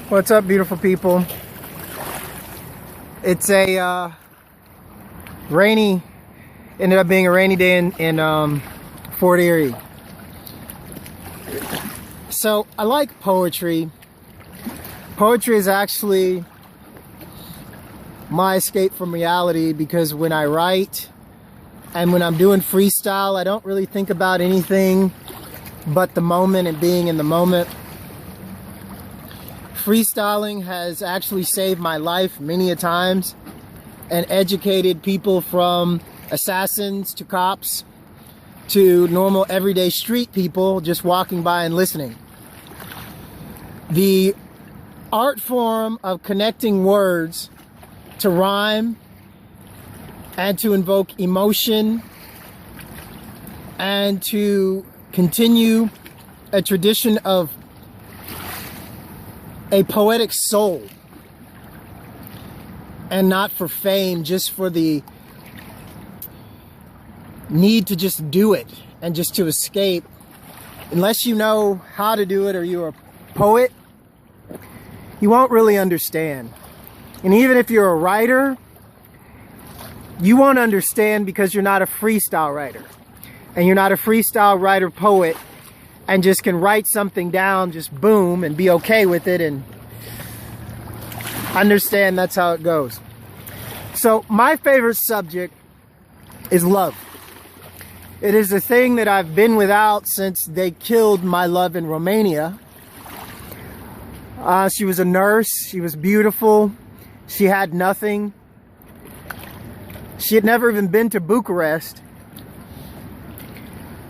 What's up, beautiful people? It's a ended up being a rainy day in Fort Erie. So I like poetry. Poetry is actually my escape from reality, because when I write and when I'm doing freestyle, I don't really think about anything but the moment and being in the moment. Freestyling has actually saved my life many a times and educated people from assassins to cops to normal everyday street people just walking by and listening. The art form of connecting words to rhyme and to invoke emotion and to continue a tradition of a poetic soul, and not for fame, just for the need to just do it and just to escape. Unless you know how to do it or you're a poet, you won't really understand. And even if you're a writer, you won't understand because you're not a freestyle writer. And you're not a freestyle writer poet and just can write something down, just boom, and be okay with it and understand that's how it goes. So my favorite subject is love. It is a thing that I've been without since they killed my love in Romania. She was a nurse. She was beautiful. She had nothing. She had never even been to Bucharest.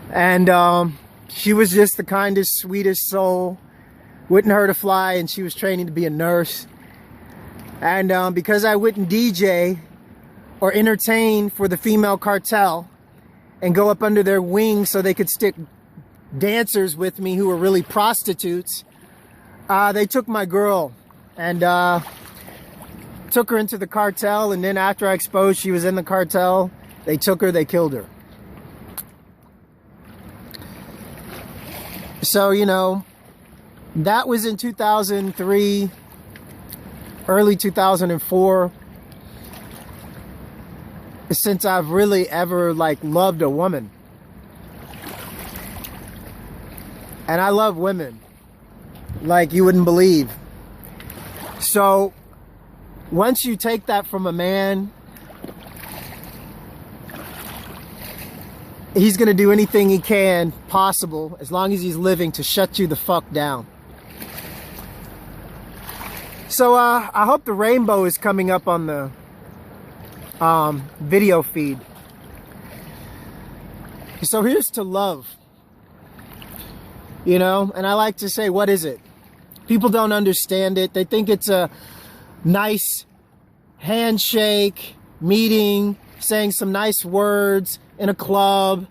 And she was just the kindest, sweetest soul. Wouldn't hurt a fly, and she was training to be a nurse. And because I wouldn't DJ or entertain for the female cartel and go up under their wings so they could stick dancers with me who were really prostitutes, they took my girl and took her into the cartel. And then after I exposed she was in the cartel, they took her, they killed her. So, you know, that was in 2003, early 2004. Since I've really ever loved a woman. And I love women like you wouldn't believe. So once you take that from a man, he's gonna do anything he can possible, as long as he's living, to shut you the fuck down. So I hope the rainbow is coming up on the video feed. So here's to love. You know, and I like to say, what is it? People don't understand it. They think it's a nice handshake, meeting, saying some nice words in a club,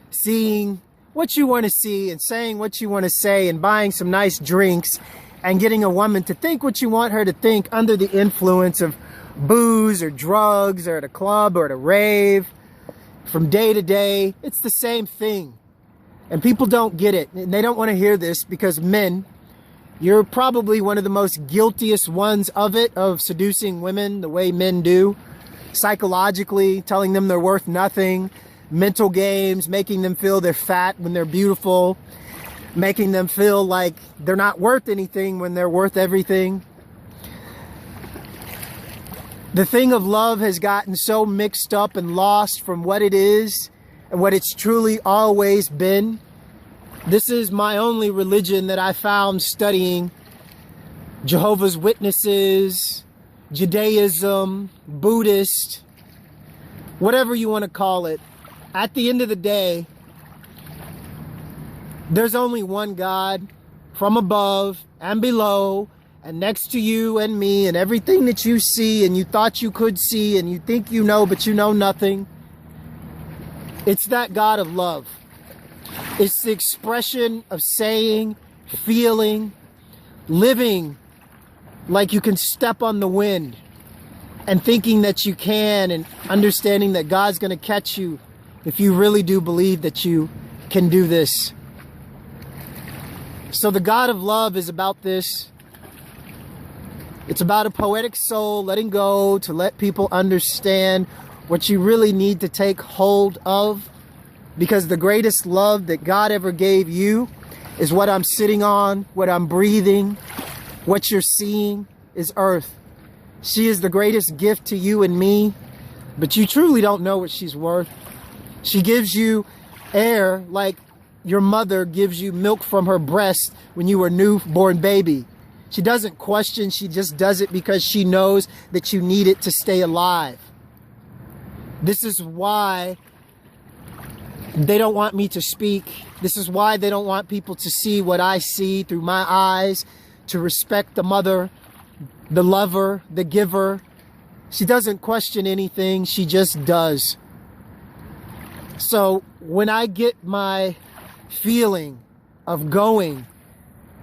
seeing what you want to see and saying what you want to say and buying some nice drinks and getting a woman to think what you want her to think under the influence of booze or drugs or at a club or at a rave from day to day. It's the same thing. And people don't get it. And they don't want to hear this because men, you're probably one of the most guiltiest ones of it, of seducing women the way men do. Psychologically, telling them they're worth nothing. Mental games, making them feel they're fat when they're beautiful. Making them feel like they're not worth anything when they're worth everything. The thing of love has gotten so mixed up and lost from what it is and what it's truly always been. This is my only religion that I found studying Jehovah's Witnesses, Judaism, Buddhist, whatever you want to call it. At the end of the day, there's only one God from above and below and next to you and me and everything that you see and you thought you could see and you think you know, but you know nothing. It's that God of love. It's the expression of saying, feeling, living like you can step on the wind and thinking that you can, and understanding that God's going to catch you if you really do believe that you can do this. So the God of love is about this. It's about a poetic soul letting go to let people understand what you really need to take hold of. Because the greatest love that God ever gave you is what I'm sitting on, what I'm breathing, what you're seeing is earth. She is the greatest gift to you and me, but you truly don't know what she's worth. She gives you air like your mother gives you milk from her breast when you were a newborn baby. She doesn't question, she just does it because she knows that you need it to stay alive. This is why they don't want me to speak. This is why they don't want people to see what I see through my eyes, to respect the mother, the lover, the giver. She doesn't question anything, she just does. So when I get my feeling of going,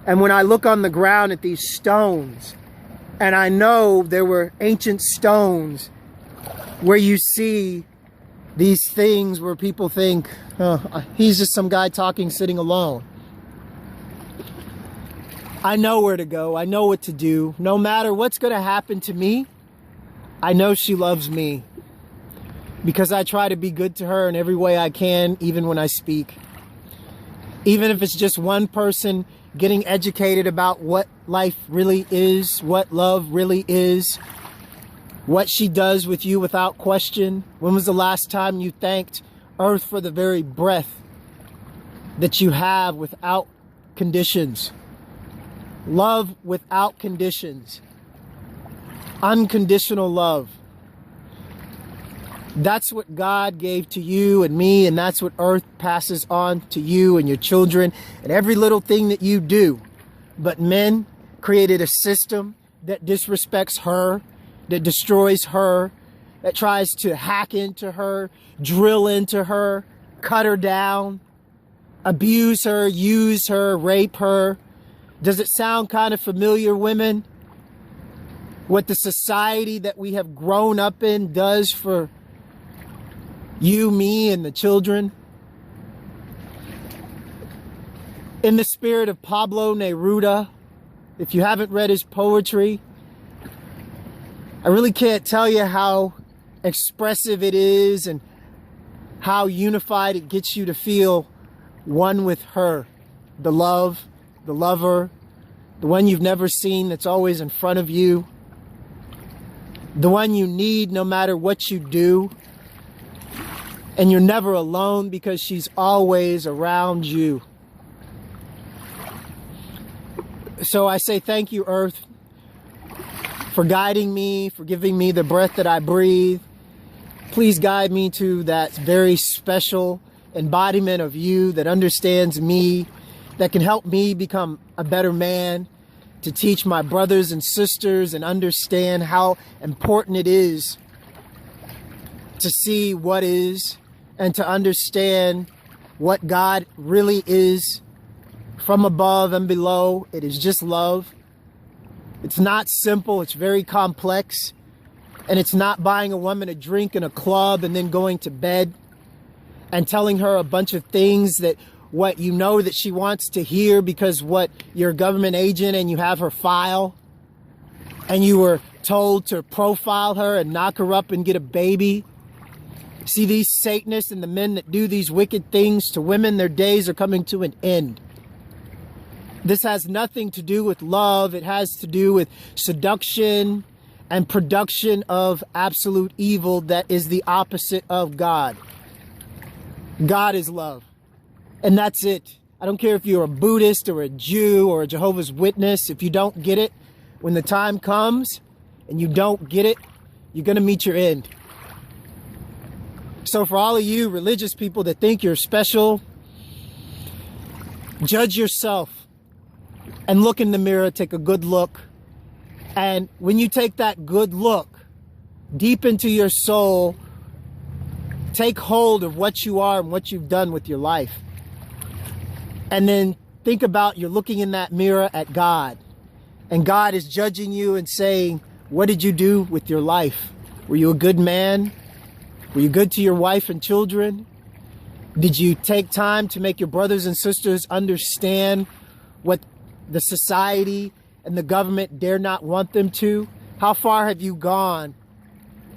and when I look on the ground at these stones, and I know there were ancient stones where you see these things where people think, oh, he's just some guy talking, sitting alone. I know where to go. I know what to do. No matter what's going to happen to me, I know she loves me because I try to be good to her in every way I can, even when I speak. Even if it's just one person getting educated about what life really is, what love really is, what she does with you without question. When was the last time you thanked earth for the very breath that you have without conditions? Love without conditions. Unconditional love. That's what God gave to you and me, and that's what earth passes on to you and your children and every little thing that you do. But men created a system that disrespects her, that destroys her, that tries to hack into her, drill into her, cut her down, abuse her, use her, rape her. Does it sound kind of familiar, women? What the society that we have grown up in does for you, me, and the children? In the spirit of Pablo Neruda, if you haven't read his poetry, I really can't tell you how expressive it is and how unified it gets you to feel one with her. The love, the lover, the one you've never seen that's always in front of you. The one you need no matter what you do. And you're never alone because she's always around you. So I say thank you, Earth, for guiding me, for giving me the breath that I breathe. Please guide me to that very special embodiment of you that understands me, that can help me become a better man, to teach my brothers and sisters and understand how important it is to see what is and to understand what God really is from above and below. It is just love. It's not simple, it's very complex. And it's not buying a woman a drink in a club and then going to bed and telling her a bunch of things that what you know that she wants to hear because what you're a government agent and you have her file and you were told to profile her and knock her up and get a baby. See, these Satanists and the men that do these wicked things to women, their days are coming to an end. This has nothing to do with love. It has to do with seduction and production of absolute evil that is the opposite of God. God is love. And that's it. I don't care if you're a Buddhist or a Jew or a Jehovah's Witness. If you don't get it, when the time comes and you don't get it, you're going to meet your end. So for all of you religious people that think you're special, judge yourself and look in the mirror, take a good look. And when you take that good look deep into your soul, take hold of what you are and what you've done with your life. And then think about you're looking in that mirror at God. And God is judging you and saying, what did you do with your life? Were you a good man? Were you good to your wife and children? Did you take time to make your brothers and sisters understand what the society and the government dare not want them to? How far have you gone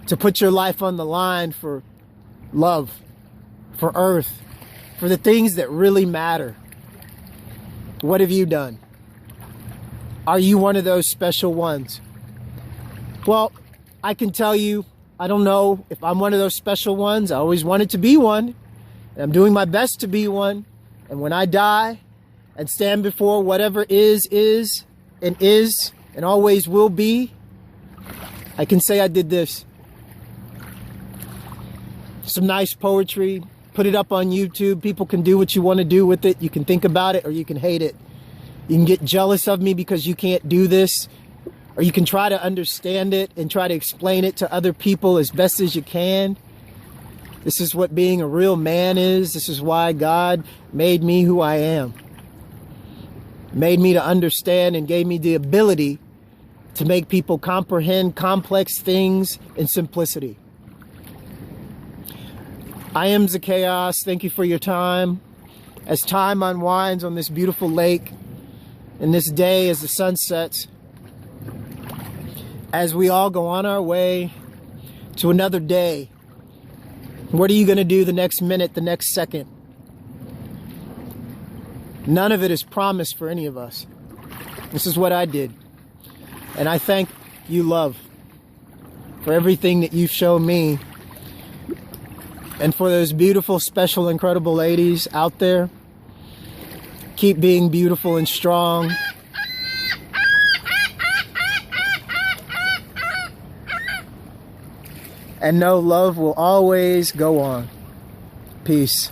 to put your life on the line for love, for Earth, for the things that really matter? What have you done? Are you one of those special ones? Well, I can tell you, I don't know if I'm one of those special ones. I always wanted to be one, and I'm doing my best to be one. And when I die and stand before whatever is, and always will be, I can say I did this. Some nice poetry, put it up on YouTube. People can do what you want to do with it. You can think about it or you can hate it. You can get jealous of me because you can't do this, or you can try to understand it and try to explain it to other people as best as you can. This is what being a real man is. This is why God made me who I am. Made me to understand and gave me the ability to make people comprehend complex things in simplicity. I am Zakaos. Thank you for your time. As time unwinds on this beautiful lake, and this day as the sun sets, as we all go on our way to another day, what are you going to do the next minute, the next second? None of it is promised for any of us. This is what I did. And I thank you, love, for everything that you've shown me. And for those beautiful, special, incredible ladies out there, keep being beautiful and strong. And know love will always go on. Peace.